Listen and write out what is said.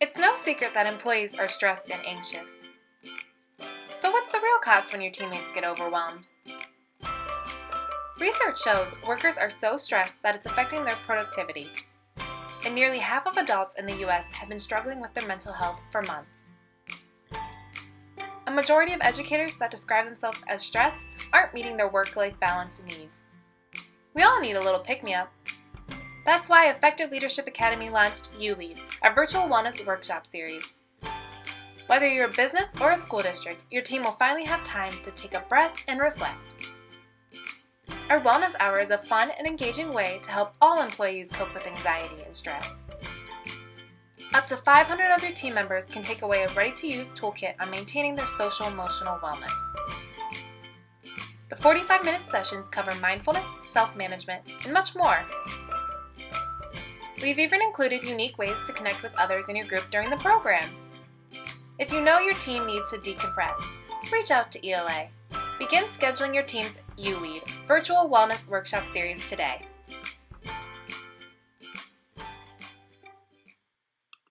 It's no secret that employees are stressed and anxious. So what's the real cost when your teammates get overwhelmed? Research shows workers are so stressed that it's affecting their productivity. And nearly half of adults in the US have been struggling with their mental health for months. A majority of educators that describe themselves as stressed aren't meeting their work-life balance needs. We all need a little pick-me-up. That's why Effective Leadership Academy launched You Lead, a virtual wellness workshop series. Whether you're a business or a school district, your team will finally have time to take a breath and reflect. Our Wellness Hour is a fun and engaging way to help all employees cope with anxiety and stress. Up to 500 of your team members can take away a ready-to-use toolkit on maintaining their social-emotional wellness. The 45-minute sessions cover mindfulness, self-management, and much more. We've even included unique ways to connect with others in your group during the program. If you know your team needs to decompress, reach out to ELA. Begin scheduling your team's You Lead virtual wellness workshop series today.